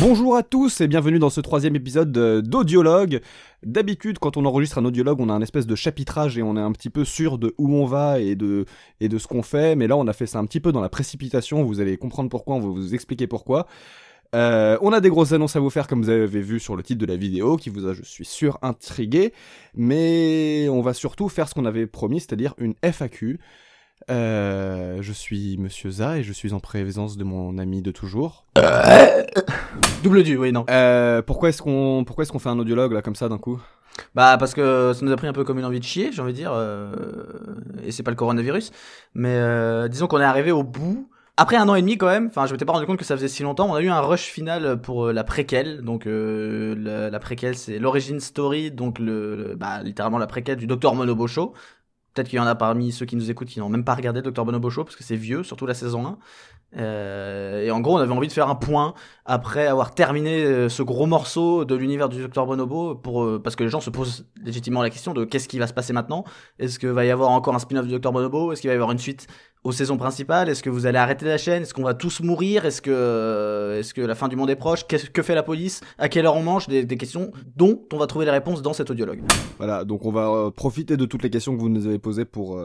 Bonjour à tous et bienvenue dans ce troisième épisode d'Audiologue. D'habitude, quand on enregistre un audiologue, on a un espèce de chapitrage et on est un petit peu sûr de où on va et de ce qu'on fait. Mais là, on a fait ça un petit peu dans la précipitation. Vous allez comprendre pourquoi, on va vous expliquer pourquoi. On a des grosses annonces à vous faire, comme vous avez vu sur le titre de la vidéo, qui vous a, je suis sûr, intrigué. Mais on va surtout faire ce qu'on avait promis, c'est-à-dire une FAQ. Je suis Monsieur Za et je suis en présence de mon ami de toujours. Double du, oui, non. Pourquoi est-ce qu'on fait un audiologue là comme ça d'un coup ? Bah parce que ça nous a pris un peu comme une envie de chier, j'ai envie de dire, et c'est pas le coronavirus, mais disons qu'on est arrivé au bout. Après 1 an et demi quand même, enfin je m'étais pas rendu compte que ça faisait si longtemps, on a eu un rush final pour la préquelle, donc la préquelle c'est l'origin story, donc littéralement la préquelle du Dr Bonobo Show. Peut-être qu'il y en a parmi ceux qui nous écoutent qui n'ont même pas regardé le Dr Bonobo Show parce que c'est vieux, surtout la saison 1. Et en gros, on avait envie de faire un point après avoir terminé ce gros morceau de l'univers du Dr Bonobo parce que les gens se posent légitimement la question de qu'est-ce qui va se passer maintenant. Est-ce qu'il va y avoir encore un spin-off du Dr Bonobo ? Est-ce qu'il va y avoir une suite aux saisons principales ? Est-ce que vous allez arrêter la chaîne ? Est-ce qu'on va tous mourir ? Est-ce que la fin du monde est proche ? Que fait la police ? À quelle heure on mange ? Des questions dont on va trouver les réponses dans cet audiologue. Voilà, donc on va profiter de toutes les questions que vous nous avez posées pour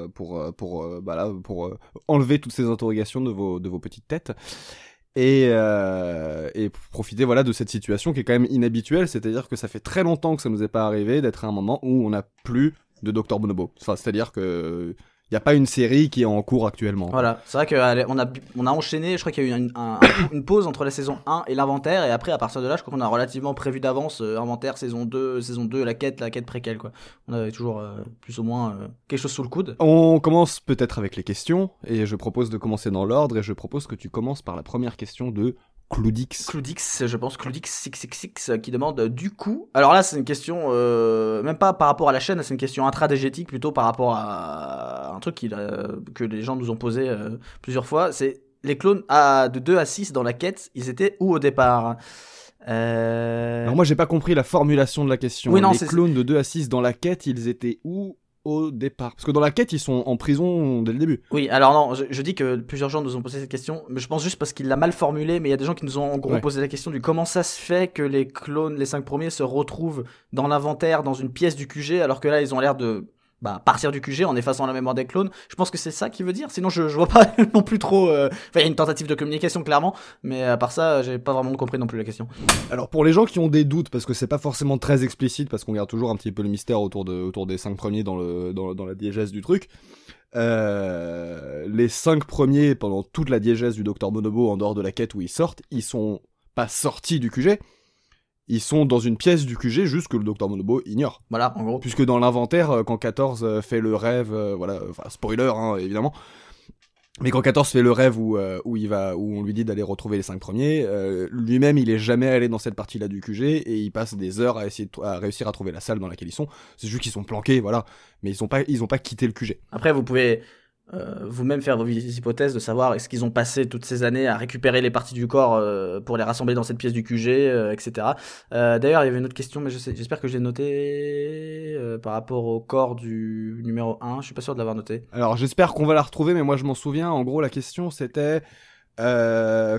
enlever toutes ces interrogations de vos petites têtes. Et profiter de cette situation qui est quand même inhabituelle, c'est-à-dire que ça fait très longtemps que ça nous est pas arrivé d'être à un moment où on n'a plus de Dr Bonobo. Enfin, c'est-à-dire que il y a pas une série qui est en cours actuellement. Voilà, c'est vrai qu'on a enchaîné, je crois qu'il y a eu une pause entre la saison 1 et l'inventaire, et après à partir de là, je crois qu'on a relativement prévu d'avance inventaire, saison 2, la quête préquelle quoi. On avait toujours plus ou moins quelque chose sous le coude. On commence peut-être avec les questions, et je propose de commencer dans l'ordre, et je propose que tu commences par la première question de Cloudix, je pense, Cloudix666 qui demande du coup. Alors là, c'est une question, même pas par rapport à la chaîne, c'est une question intradégétique plutôt par rapport à un truc que les gens nous ont posé plusieurs fois. C'est les clones de 2 à 6 dans la quête, ils étaient où au départ ? Alors moi, j'ai pas compris la formulation de la question. Oui, non, les clones de 2 à 6 dans la quête, ils étaient où au départ? Parce que dans la quête, ils sont en prison dès le début. Oui, alors non, je dis que plusieurs gens nous ont posé cette question, mais je pense juste parce qu'il l'a mal formulée, mais il y a des gens qui nous ont en gros posé la question du comment ça se fait que les clones, les 5 premiers, se retrouvent dans l'inventaire, dans une pièce du QG, alors que là, ils ont l'air de partir du QG en effaçant la mémoire des clones. Je pense que c'est ça qu'il veut dire, sinon je vois pas non plus trop... Enfin, il y a une tentative de communication, clairement, mais à part ça, j'ai pas vraiment compris non plus la question. Alors, pour les gens qui ont des doutes, parce que c'est pas forcément très explicite, parce qu'on garde toujours un petit peu le mystère autour des 5 premiers dans la diégèse du truc, les 5 premiers, pendant toute la diégèse du Dr Bonobo, en dehors de la quête où ils sortent, ils sont pas sortis du QG, ils sont dans une pièce du QG, juste que le Dr Bonobo ignore. Voilà, en gros. Puisque dans l'inventaire, quand 14 fait le rêve, spoiler, hein, évidemment, mais quand 14 fait le rêve où on lui dit d'aller retrouver les 5 premiers, lui-même il est jamais allé dans cette partie-là du QG, et il passe des heures à réussir à trouver la salle dans laquelle ils sont. C'est juste qu'ils sont planqués, voilà, mais ils ont pas quitté le QG. Après, vous pouvez vous-même faire vos hypothèses de savoir est-ce qu'ils ont passé toutes ces années à récupérer les parties du corps pour les rassembler dans cette pièce du QG, etc. D'ailleurs, il y avait une autre question, mais j'espère que je l'ai noté par rapport au corps du numéro 1. Je suis pas sûr de l'avoir noté. Alors, j'espère qu'on va la retrouver, mais moi je m'en souviens. En gros, la question c'était...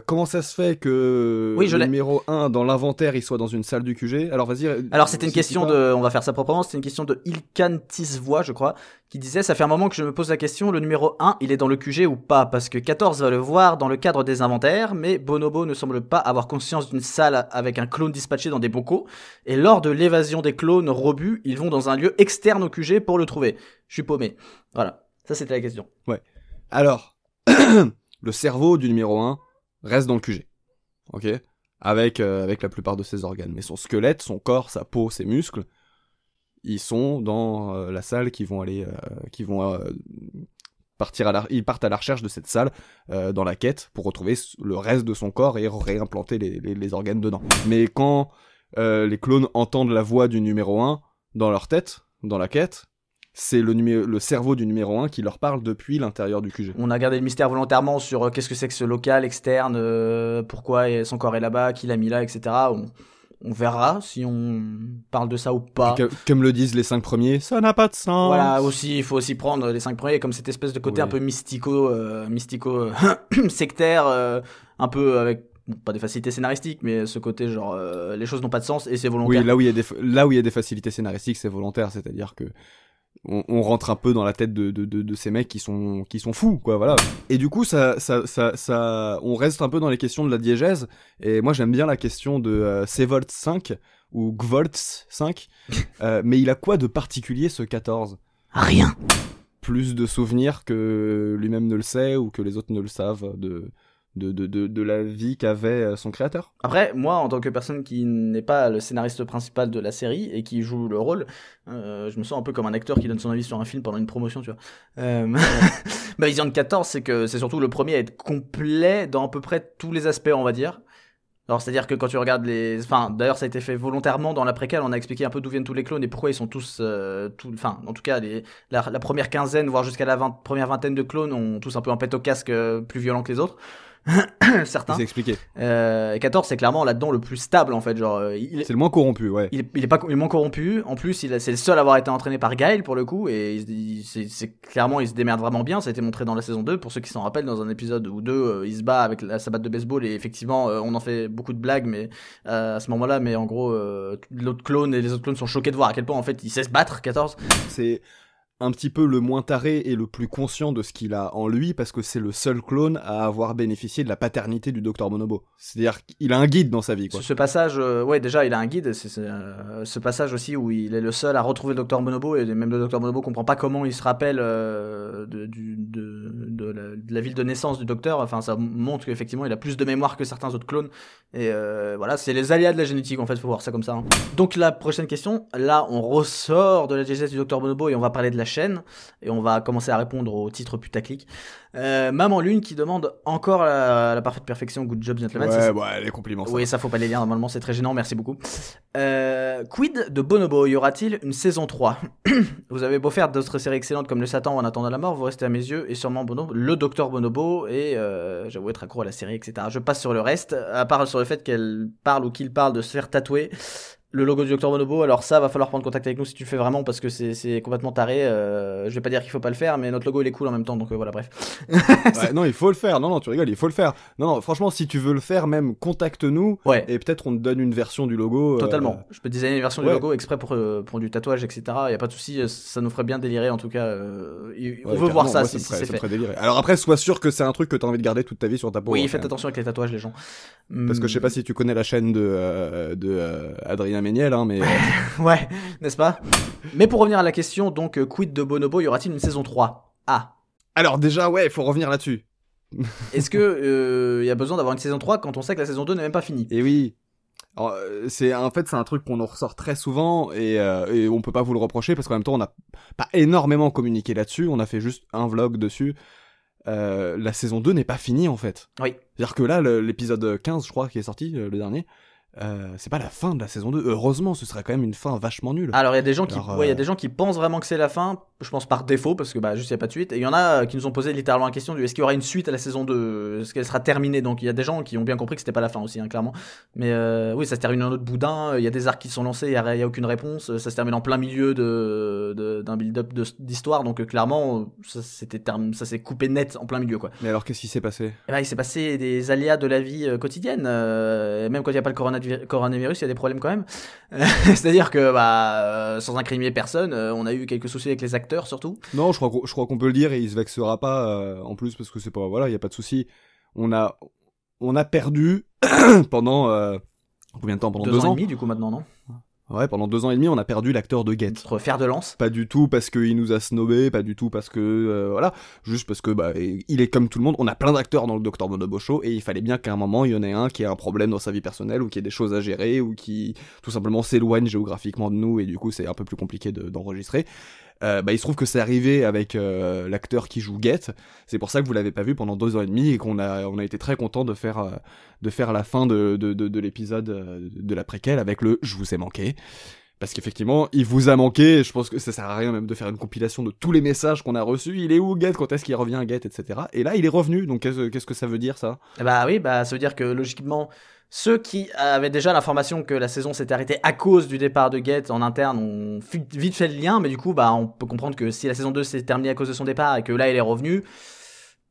comment ça se fait que le numéro 1 dans l'inventaire il soit dans une salle du QG? Alors vas-y. Alors c'était une question on va faire ça proprement, c'était une question de Ilkan Tisvoix, je crois, qui disait ça fait un moment que je me pose la question, le numéro 1 il est dans le QG ou pas? Parce que 14 va le voir dans le cadre des inventaires, mais Bonobo ne semble pas avoir conscience d'une salle avec un clone dispatché dans des bocaux, et lors de l'évasion des clones robus, ils vont dans un lieu externe au QG pour le trouver. Je suis paumé. Voilà, ça c'était la question. Ouais. Alors... Le cerveau du numéro 1 reste dans le QG, ok, avec la plupart de ses organes. Mais son squelette, son corps, sa peau, ses muscles, ils sont dans la salle ils partent à la recherche de cette salle dans la quête pour retrouver le reste de son corps et réimplanter les organes dedans. Mais quand les clones entendent la voix du numéro 1 dans leur tête, dans la quête, c'est le cerveau du numéro 1 qui leur parle depuis l'intérieur du QG. On a gardé le mystère volontairement sur qu'est-ce que c'est que ce local externe, pourquoi son corps est là-bas, qui l'a mis là, etc. On verra si on parle de ça ou pas. Comme le disent les 5 premiers, ça n'a pas de sens. Voilà, aussi, il faut aussi prendre les 5 premiers comme cette espèce de côté un peu mystico sectaire, un peu avec bon, pas des facilités scénaristiques, mais ce côté genre les choses n'ont pas de sens et c'est volontaire. Oui, là où il y a des facilités scénaristiques, c'est volontaire, c'est-à-dire que on rentre un peu dans la tête de ces mecs qui sont fous, quoi, voilà. Et du coup, on reste un peu dans les questions de la diégèse, et moi j'aime bien la question de Sevolt 5, ou Gvoltz 5, mais il a quoi de particulier ce 14 ? Rien. Plus de souvenirs que lui-même ne le sait, ou que les autres ne le savent, de la vie qu'avait son créateur. Après, moi, en tant que personne qui n'est pas le scénariste principal de la série et qui joue le rôle, je me sens un peu comme un acteur qui donne son avis sur un film pendant une promotion, tu vois. Bah, Vision 14, c'est que c'est surtout le premier à être complet dans à peu près tous les aspects, on va dire. Alors, c'est-à-dire que quand tu regardes enfin, d'ailleurs, ça a été fait volontairement dans la préquelle, on a expliqué un peu d'où viennent tous les clones et pourquoi ils sont tous, enfin, en tout cas, la première quinzaine, voire jusqu'à la première vingtaine de clones ont tous un peu un pet au casque plus violent que les autres. Certains. C'est expliqué. 14, c'est clairement là-dedans le plus stable en fait. Genre, c'est le moins corrompu, ouais. Il est moins corrompu. En plus, c'est le seul à avoir été entraîné par Guile pour le coup. Et c'est clairement, il se démerde vraiment bien. Ça a été montré dans la saison 2. Pour ceux qui s'en rappellent, dans un épisode ou deux, il se bat avec sa batte de baseball. Et effectivement, on en fait beaucoup de blagues mais à ce moment-là. Mais en gros, l'autre clone et les autres clones sont choqués de voir à quel point en fait il sait se battre. 14. C'est un petit peu le moins taré et le plus conscient de ce qu'il a en lui, parce que c'est le seul clone à avoir bénéficié de la paternité du Dr Bonobo. C'est-à-dire qu'il a un guide dans sa vie, quoi. Ce passage, ouais, déjà il a un guide, c'est ce passage aussi où il est le seul à retrouver le Dr Bonobo, et même le Dr Bonobo comprend pas comment il se rappelle de la ville de naissance du docteur. Enfin, ça montre qu'effectivement il a plus de mémoire que certains autres clones, et voilà, c'est les aléas de la génétique en fait, faut voir ça comme ça, hein. Donc la prochaine question, là on ressort de la diégèse du Dr Bonobo et on va parler de la chaîne, et on va commencer à répondre aux titres putaclic. Maman Lune qui demande encore la parfaite perfection, good job gentleman. Ouais, les compliments. Oui, ça faut pas les lire normalement, c'est très gênant, merci beaucoup. Quid de Bonobo, y aura-t-il une saison 3? Vous avez beau faire d'autres séries excellentes comme Le Satan ou En attendant la mort, vous restez à mes yeux et sûrement le Docteur Bonobo, et j'avoue être accro à la série, etc. Je passe sur le reste, à part sur le fait qu'elle parle ou qu'il parle de se faire tatouer le logo du Dr Bonobo. Alors ça, va falloir prendre contact avec nous si tu le fais vraiment, parce que c'est complètement taré. Je vais pas dire qu'il faut pas le faire, mais notre logo il est cool en même temps, donc voilà, bref. Ouais, non, il faut le faire. Non, tu rigoles, il faut le faire. Non, franchement, si tu veux le faire, même contacte-nous. Ouais. Et peut-être on te donne une version du logo. Totalement. Je peux designer une version du logo exprès pour du tatouage, etc. Y a pas de souci, ça nous ferait bien délirer en tout cas. On veut voir ça, moi, si ça c'est me fait. ferait délirer. Alors après, sois sûr que c'est un truc que t'as envie de garder toute ta vie sur ta peau. Oui, faites attention avec les tatouages, les gens. Parce que je sais pas si tu connais la chaîne de Adrien Méniel, hein, mais. Ouais, n'est-ce pas? Mais pour revenir à la question, donc, quid de Bonobo, y aura-t-il une saison 3? Ah. Alors déjà, ouais, il faut revenir là-dessus. Est-ce que y a besoin d'avoir une saison 3 quand on sait que la saison 2 n'est même pas finie? Et oui. Alors, c'est un truc qu'on nous ressort très souvent, et on peut pas vous le reprocher, parce qu'en même temps on n'a pas énormément communiqué là-dessus, on a fait juste un vlog dessus. La saison 2 n'est pas finie en fait. Oui. C'est-à-dire que là, l'épisode 15, je crois, qui est sorti, le dernier, c'est pas la fin de la saison 2. Heureusement, ce serait quand même une fin vachement nulle. Alors il y a des gens il y a des gens qui pensent vraiment que c'est la fin, je pense par défaut, parce que juste il y a pas de suite, et il y en a qui nous ont posé littéralement la question du est-ce qu'il y aura une suite à la saison 2, est-ce qu'elle sera terminée? Donc il y a des gens qui ont bien compris que c'était pas la fin aussi, hein, clairement. Mais oui, ça se termine en autre boudin, il y a des arcs qui sont lancés, il y a aucune réponse, ça se termine en plein milieu d'un build-up d'histoire, donc clairement ça s'est coupé net en plein milieu, quoi. Mais alors qu'est-ce qui s'est passé? Il s'est passé des aléas de la vie quotidienne, même quand il n'y a pas le coronavirus, il y a des problèmes quand même. C'est-à-dire que sans incriminer personne, on a eu quelques soucis avec les acteurs surtout. Non, je crois qu'on peut le dire, et il se vexera pas en plus, parce que c'est pas, voilà, il y a pas de souci. On a perdu pendant combien de temps? Pendant 2 ans. 2 ans et demi du coup maintenant, non? Ouais, pendant 2 ans et demi, on a perdu l'acteur de Get. Notre fer de lance. Pas du tout parce qu'il nous a snobé, pas du tout parce que voilà, juste parce que il est comme tout le monde. On a plein d'acteurs dans le Dr Bonobo Show, et il fallait bien qu'à un moment il y en ait un qui ait un problème dans sa vie personnelle, ou qui ait des choses à gérer, ou qui tout simplement s'éloigne géographiquement de nous, et du coup c'est un peu plus compliqué d'enregistrer. Il se trouve que c'est arrivé avec l'acteur qui joue Get. C'est pour ça que vous l'avez pas vu pendant 2 ans et demi, et qu'on a été très content de faire la fin de l'épisode de la préquelle avec le je vous ai manqué. Parce qu'effectivement, il vous a manqué, et je pense que ça sert à rien même de faire une compilation de tous les messages qu'on a reçus. Il est où Get? Quand est-ce qu'il revient Get? Etc. Et là, il est revenu, donc qu'est-ce que ça veut dire, ça? Oui, ça veut dire que logiquement, ceux qui avaient déjà l'information que la saison s'était arrêtée à cause du départ de Get en interne ont vite fait le lien, mais du coup, on peut comprendre que si la saison 2 s'est terminée à cause de son départ et que là, il est revenu,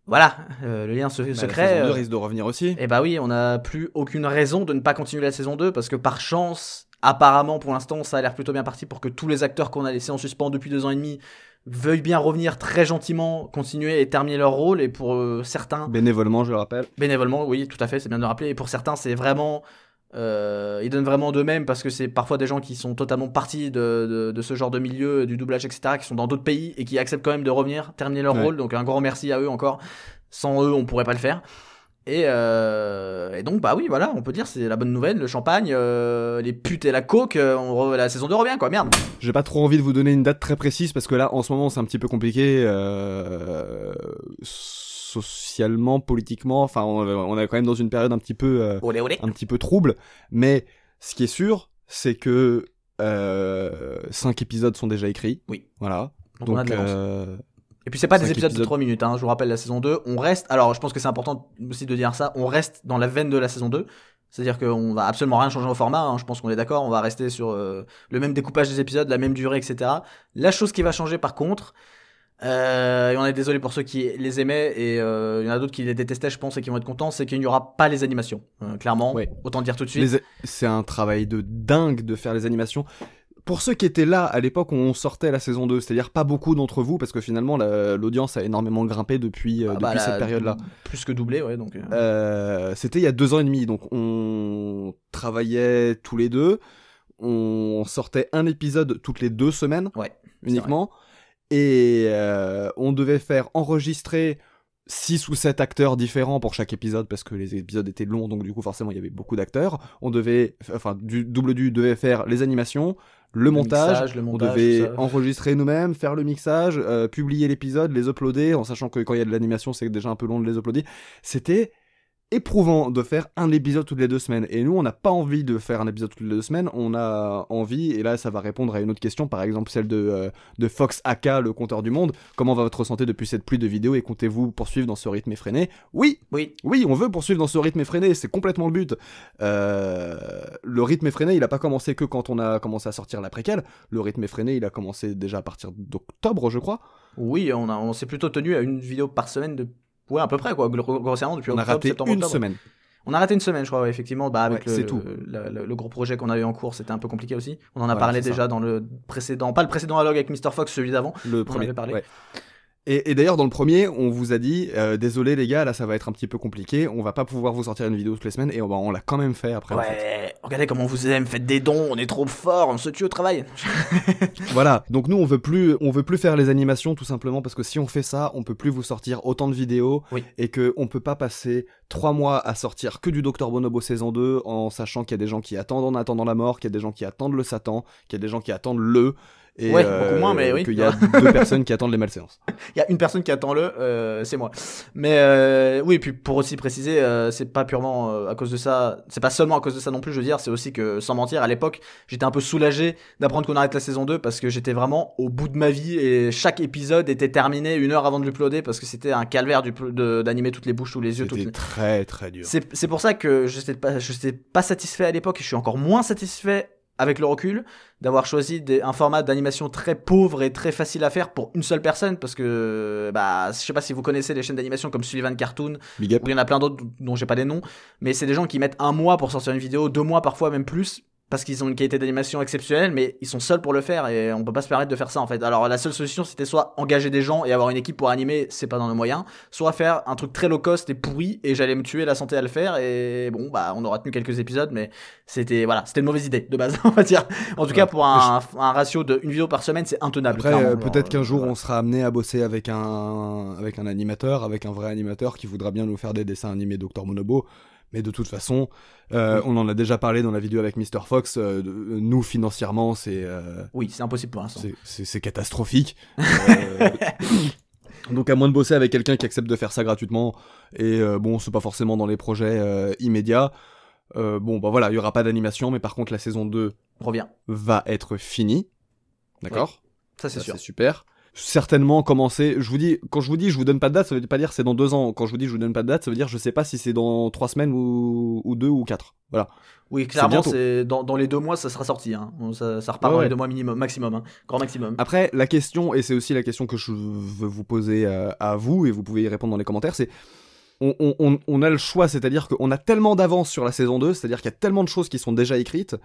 voilà, le lien se La crée. saison 2 risque de revenir aussi. Et bah oui, on n'a plus aucune raison de ne pas continuer la saison 2 parce que par chance, apparemment pour l'instant, ça a l'air plutôt bien parti pour que tous les acteurs qu'on a laissés en suspens depuis 2 ans et demi veuillent bien revenir très gentiment, continuer et terminer leur rôle. Et pour certains... Bénévolement, je le rappelle. Bénévolement, oui, tout à fait, c'est bien de le rappeler. Et pour certains, c'est vraiment... ils donnent vraiment d'eux-mêmes parce que c'est parfois des gens qui sont totalement partis de ce genre de milieu, du doublage, etc., qui sont dans d'autres pays et qui acceptent quand même de revenir, terminer leur rôle. Donc un grand merci à eux encore. Sans eux, on pourrait pas le faire. Et donc, bah oui, voilà, on peut dire c'est la bonne nouvelle, le champagne, les putes et la coke, la saison 2 revient, quoi, merde. J'ai pas trop envie de vous donner une date très précise parce que là, en ce moment, c'est un petit peu compliqué socialement, politiquement. Enfin, on est quand même dans une période un petit peu, un petit peu trouble. Mais ce qui est sûr, c'est que 5 épisodes sont déjà écrits. Oui. Voilà. Donc on a de l'avance. Et puis c'est pas des épisodes de 3 minutes, hein. Je vous rappelle la saison 2, on reste, alors je pense que c'est important aussi de dire ça, on reste dans la veine de la saison 2, c'est-à-dire qu'on va absolument rien changer au format, hein. Je pense qu'on est d'accord, on va rester sur le même découpage des épisodes, la même durée, etc. La chose qui va changer par contre, et on est désolé pour ceux qui les aimaient, et il y en a d'autres qui les détestaient je pense et qui vont être contents, c'est qu'il n'y aura pas les animations, clairement, ouais. Autant dire tout de suite. C'est un travail de dingue de faire les animations. Pour ceux qui étaient là à l'époque où on sortait la saison 2, c'est-à-dire pas beaucoup d'entre vous, parce que finalement l'audience a énormément grimpé depuis cette période-là. Plus que doublé, ouais. Donc. C'était il y a 2 ans et demi, donc on travaillait tous les deux, on sortait un épisode toutes les 2 semaines, ouais, uniquement, et on devait faire enregistrer 6 ou 7 acteurs différents pour chaque épisode parce que les épisodes étaient longs, donc du coup forcément il y avait beaucoup d'acteurs. Double Du devait faire les animations, le montage, on devait enregistrer nous-mêmes, faire le mixage, publier l'épisode, les uploader, en sachant que quand il y a de l'animation c'est déjà un peu long de les uploader. C'était éprouvant de faire un épisode toutes les 2 semaines, et nous on n'a pas envie de faire un épisode toutes les 2 semaines, on a envie, et là ça va répondre à une autre question, par exemple celle de Fox AK, le compteur du monde. Comment va votre santé depuis cette pluie de vidéos et comptez-vous poursuivre dans ce rythme effréné? Oui, on veut poursuivre dans ce rythme effréné, c'est complètement le but. Le rythme effréné il a pas commencé que quand on a commencé à sortir la préquelle, le rythme effréné il a commencé déjà à partir d'octobre je crois. Oui, on s'est plutôt tenu à une vidéo par semaine ouais, à peu près, quoi, grossièrement, depuis octobre, septembre, octobre. Semaine. On a raté une semaine, je crois, ouais, effectivement, avec le gros projet qu'on avait en cours, c'était un peu compliqué aussi. On en a parlé déjà dans le précédent, pas le précédent dialogue avec Mr. Fox, celui d'avant. Le premier. On avait parlé. Ouais. Et d'ailleurs, dans le premier, on vous a dit, désolé les gars, là ça va être un petit peu compliqué, on va pas pouvoir vous sortir une vidéo toutes les semaines, et on l'a quand même fait après. Ouais, en fait. Regardez comment on vous aime, faites des dons, on est trop fort, on se tue au travail. Voilà, donc nous on veut plus faire les animations tout simplement parce que si on fait ça, on peut plus vous sortir autant de vidéos, et que on peut pas passer 3 mois à sortir que du Dr Bonobo saison 2 en sachant qu'il y a des gens qui attendent en attendant la mort, qu'il y a des gens qui attendent le Satan, qu'il y a des gens qui attendent le... Et beaucoup moins, mais oui. Qu'il y a 2 personnes qui attendent les malséances. Il y a une personne qui attend c'est moi. Mais oui, et puis pour aussi préciser, c'est pas purement à cause de ça, c'est pas seulement à cause de ça non plus, je veux dire, c'est aussi que, sans mentir, à l'époque, j'étais un peu soulagé d'apprendre qu'on arrête la saison 2 parce que j'étais vraiment au bout de ma vie et chaque épisode était terminé 1 heure avant de l'uploader parce que c'était un calvaire d'animer toutes les bouches, tous les yeux. C'était très très dur. C'est pour ça que je n'étais pas satisfait à l'époque et je suis encore moins satisfait avec le recul, d'avoir choisi un format d'animation très pauvre et très facile à faire pour une seule personne, parce que, je sais pas si vous connaissez les chaînes d'animation comme Sullivan Cartoon, où il y en a plein d'autres dont j'ai pas les noms, mais c'est des gens qui mettent 1 mois pour sortir une vidéo, 2 mois parfois, même plus, parce qu'ils ont une qualité d'animation exceptionnelle, mais ils sont seuls pour le faire et on peut pas se permettre de faire ça en fait. Alors la seule solution c'était soit engager des gens et avoir une équipe pour animer, c'est pas dans nos moyens, soit faire un truc très low cost et pourri et j'allais me tuer la santé à le faire et bon on aura tenu quelques épisodes mais c'était une mauvaise idée de base on va dire. En tout cas pour un ratio de 1 vidéo par semaine c'est intenable. Après peut-être qu'un jour on sera amené à bosser avec un animateur, avec un vrai animateur qui voudra bien nous faire des dessins animés Dr Bonobo. Mais de toute façon, on en a déjà parlé dans la vidéo avec Mr. Fox, nous financièrement c'est... Oui, c'est impossible pour l'instant. C'est catastrophique. Donc à moins de bosser avec quelqu'un qui accepte de faire ça gratuitement, et c'est pas forcément dans les projets immédiats, voilà, il y aura pas d'animation, mais par contre la saison 2 revient. Va être finie. D'accord ? Ça c'est sûr. C'est super. certainement commencer. Quand je vous dis je vous donne pas de date, ça veut pas dire c'est dans 2 ans. Quand je vous dis je vous donne pas de date, ça veut dire je sais pas si c'est dans 3 semaines ou 2 ou 4. Voilà. Oui, clairement, c'est dans les 2 mois, ça sera sorti. Hein. Ça repart dans les 2 mois minimum, maximum, hein. Grand maximum. Après, la question, et c'est aussi la question que je veux vous poser à vous, et vous pouvez y répondre dans les commentaires, c'est on a le choix, c'est-à-dire qu'on a tellement d'avance sur la saison 2, c'est-à-dire qu'il y a tellement de choses qui sont déjà écrites,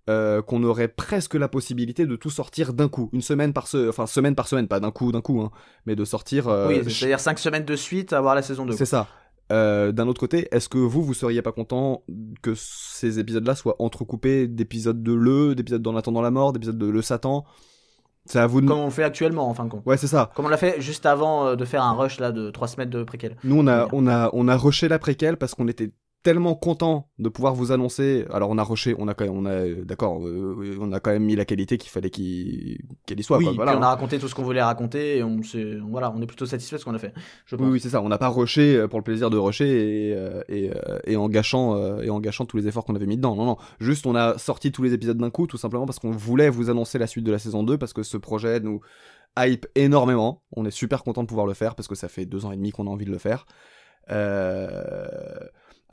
qu'on aurait presque la possibilité de tout sortir d'un coup, semaine par semaine, pas d'un coup, hein, mais de sortir... oui, c'est-à-dire 5 semaines de suite à avoir la saison 2. C'est ça. D'un autre côté, est-ce que vous seriez pas content que ces épisodes-là soient entrecoupés d'épisodes de d'épisodes d'En attendant la mort, d'épisodes de Le Satan? C'est à vous de... Comme on le fait actuellement, en fin de compte. Ouais, c'est ça. Comme on l'a fait juste avant de faire un rush là de 3 semaines de préquel. Nous, on a rushé la préquelle parce qu'on était tellement content de pouvoir vous annoncer. Alors on a rushé, on a quand même mis la qualité qu'il fallait qu'elle y soit. Oui, quoi. Voilà, puis on a raconté tout ce qu'on voulait raconter et on est plutôt satisfait de ce qu'on a fait. Je pense. Oui, c'est ça. On n'a pas rushé pour le plaisir de rusher et en gâchant tous les efforts qu'on avait mis dedans. Non, juste on a sorti tous les épisodes d'un coup, tout simplement parce qu'on voulait vous annoncer la suite de la saison 2 parce que ce projet nous hype énormément. On est super content de pouvoir le faire parce que ça fait 2 ans et demi qu'on a envie de le faire.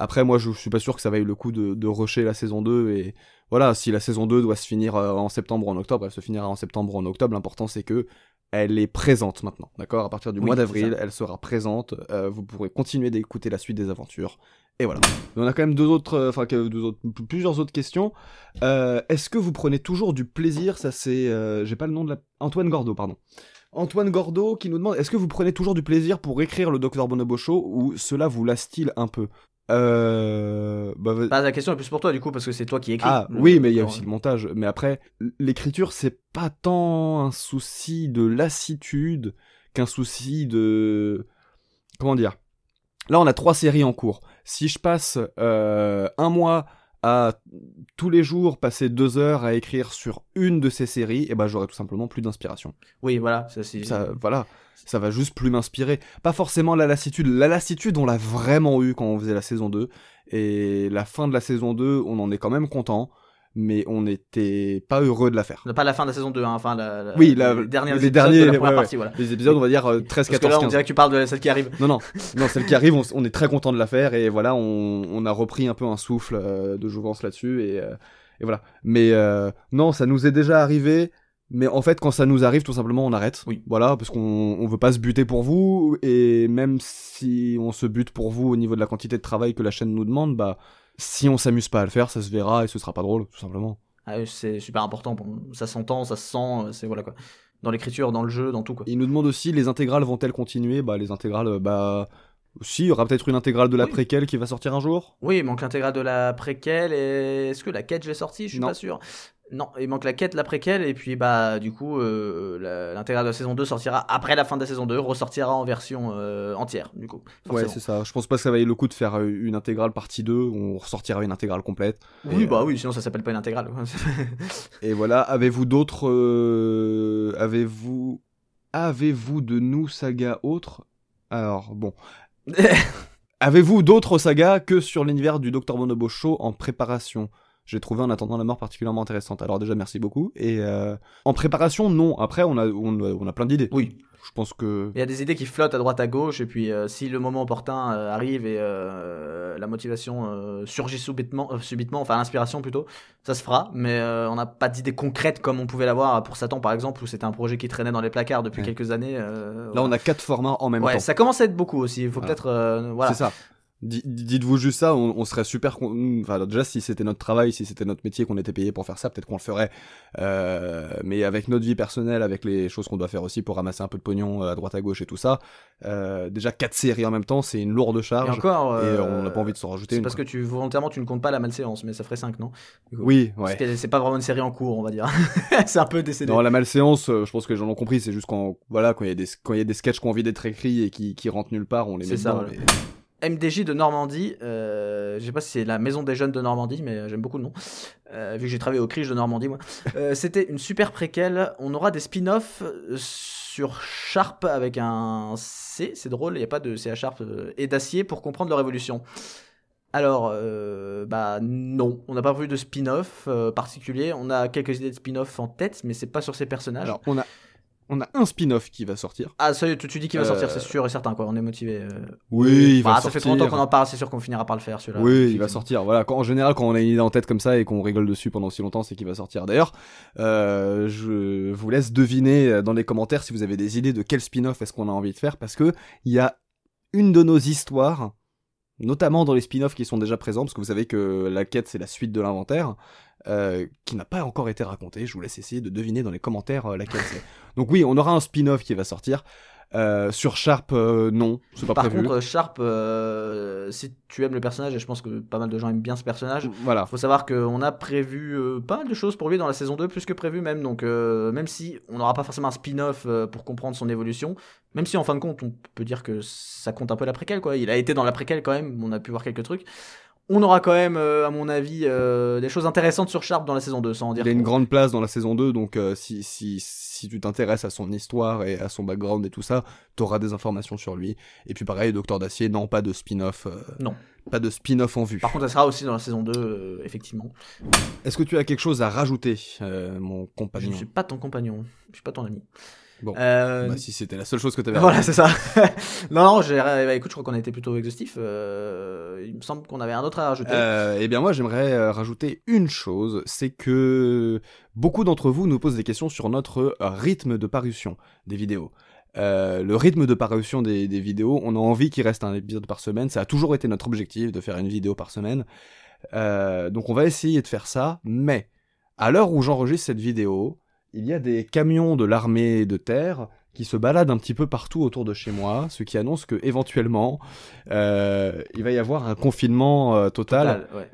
Après, moi, je suis pas sûr que ça vaille le coup de rusher la saison 2. Et voilà, si la saison 2 doit se finir en septembre ou en octobre, elle se finira en septembre ou en octobre. L'important, c'est que elle est présente maintenant. D'accord ? À partir du mois d'avril, elle sera présente. Vous pourrez continuer d'écouter la suite des aventures. Et voilà. Mais on a quand même plusieurs autres questions. Est-ce que vous prenez toujours du plaisir ? Ça, c'est... j'ai pas le nom de la... Antoine Gordeau, pardon. Antoine Gordeau qui nous demande, est-ce que vous prenez toujours du plaisir pour écrire le Dr Bonobo Show ou cela vous lasse-t-il un peu ? La question est plus pour toi du coup parce que c'est toi qui écris. Oui, mais il y a aussi le montage. Mais après, l'écriture, c'est pas tant un souci de lassitude qu'un souci de... Comment dire ? Là, on a 3 séries en cours. Si je passe 1 mois à tous les jours passer 2 heures à écrire sur une de ces séries, et ben j'aurai tout simplement plus d'inspiration. Oui, voilà, ça va juste plus m'inspirer. Pas forcément la lassitude. La lassitude, on l'a vraiment eu quand on faisait la saison 2. Et la fin de la saison 2, on en est quand même content. Mais on n'était pas heureux de la faire. Pas la fin de la saison 2, hein, enfin les derniers de la première partie, voilà. Les épisodes, on va dire 13, 14, 15. Là, on dirait que tu parles de celle qui arrive. Non, celle qui arrive, on est très content de la faire. Et voilà, on a repris un peu un souffle de jouvence là-dessus. Et voilà. Mais non, ça nous est déjà arrivé. Mais en fait, quand ça nous arrive, tout simplement, on arrête. Oui. Voilà, parce qu'on veut pas se buter pour vous. Et même si on se bute pour vous au niveau de la quantité de travail que la chaîne nous demande, bah... Si on s'amuse pas à le faire, ça se verra et ce sera pas drôle, tout simplement. Ah, c'est super important. Ça s'entend, ça se sent, c'est voilà quoi. Dans l'écriture, dans le jeu, dans tout quoi. Il nous demande aussi les intégrales vont-elles continuer ? Bah les intégrales, si, il y aura peut-être une intégrale de la préquelle qui va sortir un jour. Oui, il manque l'intégrale de la préquelle et est-ce que la quête j'ai sorti ? Je suis pas sûr. Non, il manque la quête, la préquelle, et puis du coup, l'intégrale de la saison 2 sortira après la fin de la saison 2, ressortira en version entière, du coup. Forcément. Ouais, c'est ça. Je pense pas que ça vaille le coup de faire une intégrale partie 2, où on ressortira une intégrale complète. Oui, oui, sinon ça s'appelle pas une intégrale. Et voilà, avez-vous d'autres... Avez-vous de nous sagas autres ? Alors, bon... Avez-vous d'autres sagas que sur l'univers du Dr Bonobo Show en préparation ? J'ai trouvé En attendant la mort particulièrement intéressante. Alors déjà, merci beaucoup. Et en préparation, non. Après, on a plein d'idées. Oui. Je pense que... Il y a des idées qui flottent à droite à gauche, et puis si le moment opportun arrive et la motivation surgit subitement, enfin l'inspiration plutôt, ça se fera. Mais on n'a pas d'idée concrète comme on pouvait l'avoir pour Satan par exemple, où c'était un projet qui traînait dans les placards depuis quelques années. Là, on a 4 formats en même temps. Ouais, ça commence à être beaucoup aussi. Il faut peut-être... voilà. C'est ça. Dites-vous juste ça, on serait super enfin déjà si c'était notre travail, si c'était notre métier, qu'on était payé pour faire ça, peut-être qu'on le ferait, mais avec notre vie personnelle, avec les choses qu'on doit faire aussi pour ramasser un peu de pognon à droite à gauche et tout ça, déjà 4 séries en même temps, c'est une lourde charge, et encore, et on n'a pas envie de s'en rajouter c'est une, parce que volontairement tu ne comptes pas la malséance, mais ça ferait 5, non ? Oui, ouais. Parce que c'est pas vraiment une série en cours, on va dire. C'est un peu décédé. Non, la malséance, je pense que les gens l'ont compris, c'est juste quand il y a des sketchs qui ont envie d'être écrits et qui rentrent nulle part, on les met dedans. Voilà. MDJ de Normandie, je sais pas si c'est la maison des jeunes de Normandie, mais j'aime beaucoup le nom, vu que j'ai travaillé au Crige de Normandie moi. C'était une super préquelle, on aura des spin-offs sur Sharp avec un C, c'est drôle, il n'y a pas de C à Sharp, et d'acier pour comprendre leur évolution. Alors, non, on n'a pas vu de spin-off particulier, on a quelques idées de spin-off en tête, mais c'est pas sur ces personnages. Alors, on a un spin-off qui va sortir. Ah, ça, tu dis qu'il va sortir, c'est sûr et certain, quoi. On est motivé. Oui, il va ça sortir. fait trop longtemps qu'on en parle, c'est sûr qu'on finira par le faire, celui-là. Oui, il va sortir. Voilà, en général, quand on a une idée en tête comme ça et qu'on rigole dessus pendant si longtemps, c'est qu'il va sortir. D'ailleurs, je vous laisse deviner dans les commentaires si vous avez des idées de quel spin-off est-ce qu'on a envie de faire, parce que il y a une de nos histoires, notamment dans les spin-offs qui sont déjà présents, parce que vous savez que la quête, c'est la suite de l'inventaire, qui n'a pas encore été racontée. Je vous laisse essayer de deviner dans les commentaires laquelle c'est. Donc oui, on aura un spin-off qui va sortir. Sur Sharp, non, c'est pas prévu. Par contre, Sharp, si tu aimes le personnage, et je pense que pas mal de gens aiment bien ce personnage, voilà. Faut savoir qu'on a prévu pas mal de choses pour lui dans la saison 2, plus que prévu même, donc même si on n'aura pas forcément un spin-off pour comprendre son évolution, même si en fin de compte, on peut dire que ça compte un peu la préquelle, quoi. Il a été dans la préquelle quand même, on a pu voir quelques trucs. On aura quand même, à mon avis, des choses intéressantes sur Sharp dans la saison 2, sans en dire. Il a une grande place dans la saison 2, donc si tu t'intéresses à son histoire et à son background et tout ça, t'auras des informations sur lui. Et puis pareil, Docteur d'Acier, non, pas de spin-off. Non. Pas de spin-off en vue. Par contre, ça sera aussi dans la saison 2, effectivement. Est-ce que tu as quelque chose à rajouter, mon compagnon ? Je ne suis pas ton compagnon, je suis pas ton ami. Bon, si c'était la seule chose que tu avais. Voilà, c'est ça. non, écoute, je crois qu'on a été plutôt exhaustif. Il me semble qu'on avait un autre à rajouter. Eh bien, moi, j'aimerais rajouter une chose, c'est que beaucoup d'entre vous nous posent des questions sur notre rythme de parution des vidéos. Le rythme de parution des vidéos, on a envie qu'il reste un épisode par semaine. Ça a toujours été notre objectif de faire une vidéo par semaine. Donc, on va essayer de faire ça, mais à l'heure où j'enregistre cette vidéo, il y a des camions de l'armée de terre qui se baladent un petit peu partout autour de chez moi, ce qui annonce que éventuellement il va y avoir un confinement total ouais.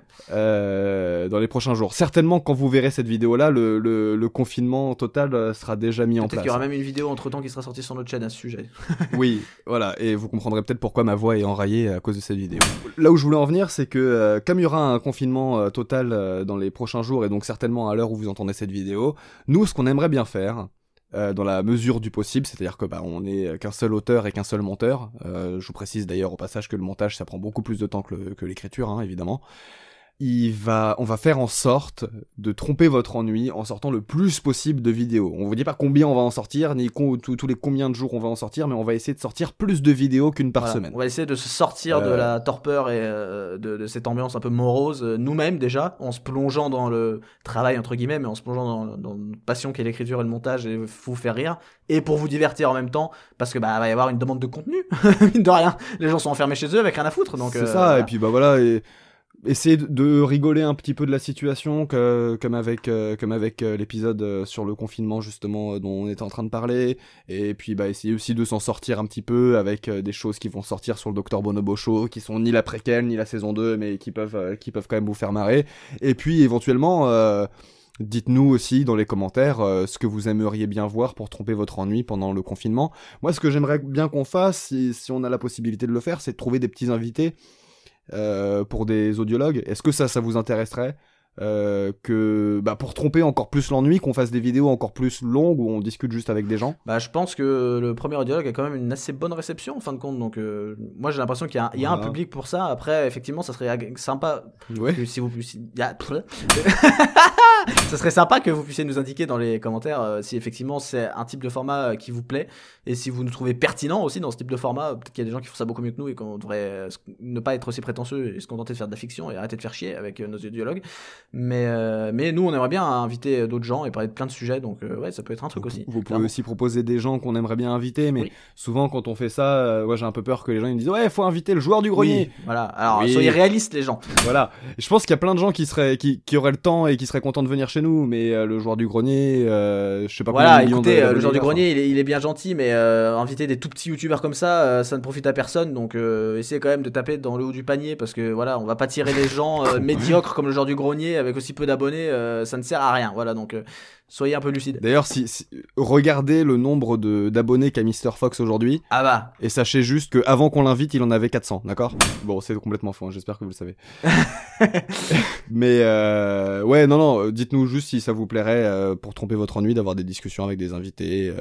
Dans les prochains jours. Certainement, quand vous verrez cette vidéo-là, le confinement total sera déjà mis en place. Peut-être qu'il y aura même une vidéo entre-temps qui sera sortie sur notre chaîne à ce sujet. Oui, voilà, et vous comprendrez peut-être pourquoi ma voix est enrayée à cause de cette vidéo. Là où je voulais en venir, c'est que comme il y aura un confinement total dans les prochains jours, et donc certainement à l'heure où vous entendez cette vidéo, nous, ce qu'on aimerait bien faire, dans la mesure du possible, c'est-à-dire que on n'est qu'un seul auteur et qu'un seul monteur. Je vous précise d'ailleurs au passage que le montage, ça prend beaucoup plus de temps que l'écriture, hein, évidemment. On va faire en sorte de tromper votre ennui en sortant le plus possible de vidéos. On vous dit pas combien on va en sortir, ni tous les combien de jours on va en sortir, mais on va essayer de sortir plus de vidéos qu'une par semaine. On va essayer de se sortir de la torpeur et de cette ambiance un peu morose, nous-mêmes déjà, en se plongeant dans le travail entre guillemets, mais en se plongeant dans notre passion qui est l'écriture et le montage, et vous faire rire, et pour vous divertir en même temps, parce que va y avoir une demande de contenu, mine de rien. Les gens sont enfermés chez eux avec rien à foutre, donc c'est ça, et puis voilà, essayer de rigoler un petit peu de la situation, comme avec l'épisode sur le confinement justement dont on était en train de parler, et puis essayer aussi de s'en sortir un petit peu avec des choses qui vont sortir sur le Dr Bonobo Show, qui sont ni la préquelle ni la saison 2, mais qui peuvent quand même vous faire marrer. Et puis éventuellement dites-nous aussi dans les commentaires ce que vous aimeriez bien voir pour tromper votre ennui pendant le confinement. Moi, ce que j'aimerais bien qu'on fasse, si on a la possibilité de le faire, c'est de trouver des petits invités pour des audiologues. Est-ce que ça vous intéresserait pour tromper encore plus l'ennui, qu'on fasse des vidéos encore plus longues où on discute juste avec des gens? Je pense que le premier audiologue a quand même une assez bonne réception en fin de compte, donc moi j'ai l'impression qu'il y a un public pour ça. Après effectivement ça serait sympa que si vous puissiez ça serait sympa que vous puissiez nous indiquer dans les commentaires si effectivement c'est un type de format qui vous plaît, et si vous nous trouvez pertinent aussi dans ce type de format. Peut-être qu'il y a des gens qui font ça beaucoup mieux que nous, et qu'on devrait ne pas être aussi prétentieux et se contenter de faire de la fiction et arrêter de faire chier avec nos audiologues. Mais nous on aimerait bien inviter d'autres gens et parler de plein de sujets, donc ça peut être un truc aussi. Vous pouvez aussi proposer des gens qu'on aimerait bien inviter, mais souvent quand on fait ça, j'ai un peu peur que les gens ils me disent ouais, faut inviter le joueur du grenier. Voilà, alors soyez réalistes les gens. Voilà, je pense qu'il y a plein de gens qui auraient le temps et qui seraient contents de venir chez nous, mais le joueur du grenier, je sais pas combien de millions le joueur du grenier il est bien gentil, mais inviter des tout petits youtubeurs comme ça ne profite à personne, donc essayez quand même de taper dans le haut du panier, parce que voilà, on va pas tirer les gens médiocres comme le joueur du grenier avec aussi peu d'abonnés, ça ne sert à rien. Voilà, donc soyez un peu lucides. D'ailleurs, si regardez le nombre d'abonnés qu'a Mr Fox aujourd'hui. Et sachez juste que avant qu'on l'invite, il en avait 400, d'accord? Bon, c'est complètement faux, hein, j'espère que vous le savez. Mais non, dites-nous juste si ça vous plairait pour tromper votre ennui d'avoir des discussions avec des invités.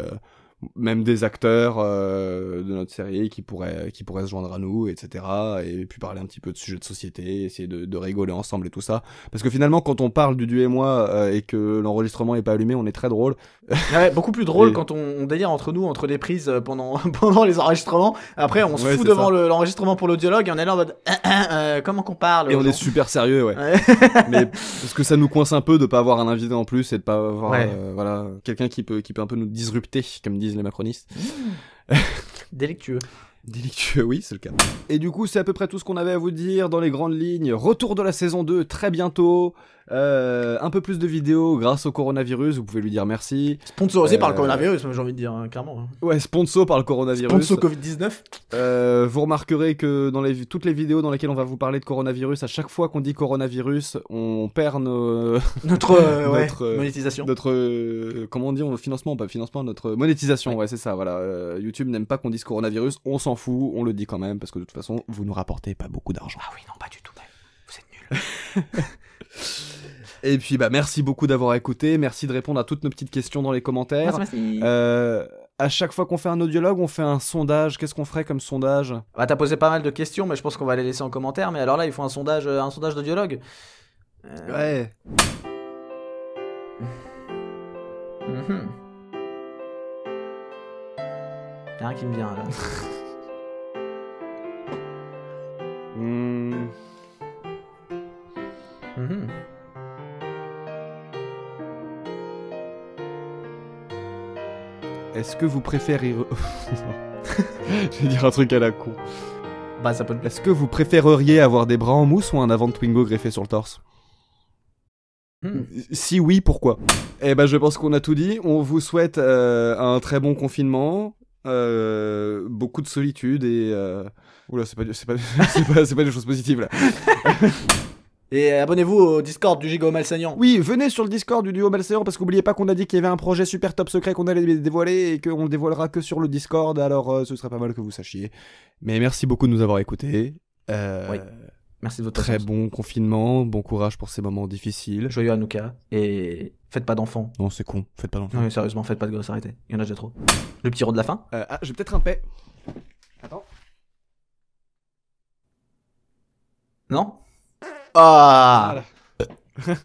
même des acteurs de notre série qui pourraient se joindre à nous, etc. Et puis parler un petit peu de sujets de société, essayer de rigoler ensemble et tout ça. Parce que finalement, quand on parle du Dieu et moi et que l'enregistrement est pas allumé, on est très drôle. Ouais, beaucoup plus drôle Et- quand on délire entre nous, entre les prises pendant, pendant les enregistrements. Après, on se Ouais, fout c'est devant ça. l'enregistrement pour l'audiologue et on est là en mode comment qu'on parle Et aux on gens est super sérieux, ouais. Ouais. Mais parce que ça nous coince un peu de pas avoir un invité en plus et de pas avoir Ouais. voilà quelqu'un qui peut un peu nous disrupter, comme disent les macronistes. Délictueux. Délictueux, oui, c'est le cas. Et du coup, c'est à peu près tout ce qu'on avait à vous dire dans les grandes lignes. Retour de la saison 2 très bientôt. Un peu plus de vidéos grâce au coronavirus, vous pouvez lui dire merci. Sponsorisé par le coronavirus, j'ai envie de dire, clairement. Hein. Ouais, sponsor par le coronavirus. Sponsor Covid-19. Vous remarquerez que dans toutes les vidéos dans lesquelles on va vous parler de coronavirus, à chaque fois qu'on dit coronavirus, on perd Notre, notre, monétisation. notre comment on dit, financement, pas financement, notre monétisation, ouais, c'est ça, voilà. YouTube n'aime pas qu'on dise coronavirus, on s'en fout, on le dit quand même, parce que de toute façon, vous nous rapportez pas beaucoup d'argent. Ah oui, non, pas du tout. Vous êtes nuls. Et puis, bah, merci beaucoup d'avoir écouté, merci de répondre à toutes nos petites questions dans les commentaires. Merci. À chaque fois qu'on fait un audiologue, on fait un sondage. Qu'est-ce qu'on ferait comme sondage? Bah, t'as posé pas mal de questions, mais je pense qu'on va les laisser en commentaire. Mais alors là, il faut un sondage d'audiologue. Ouais. Mhm. Y'a rien qui me vient là. Hmm. Mhm. Est-ce que vous préférez... Je vais dire un truc à la con. Bah, ça peut te Est-ce que vous préféreriez avoir des bras en mousse ou un avant de Twingo greffé sur le torse? Si oui, pourquoi? Eh ben, je pense qu'on a tout dit. On vous souhaite un très bon confinement, beaucoup de solitude et... Oula, c'est pas des choses positives, là. Et abonnez-vous au Discord du Giga Malsagnan. Oui, venez sur le Discord du duo Malséant, parce qu'oubliez pas qu'on a dit qu'il y avait un projet super top secret qu'on allait dévoiler et qu'on le dévoilera que sur le Discord, alors ce serait pas mal que vous sachiez. Mais merci beaucoup de nous avoir écoutés. Oui. Merci de votre Très patience. bon confinement, bon courage pour ces moments difficiles. Joyeux Hanouka. Et faites pas d'enfants. Non, c'est con, faites pas d'enfants. Non, mais sérieusement, faites pas de gosses, arrêtez. Il y en a déjà trop. Le petit rot de la fin. J'ai peut-être un paix. Attends. Non. Ah. Voilà.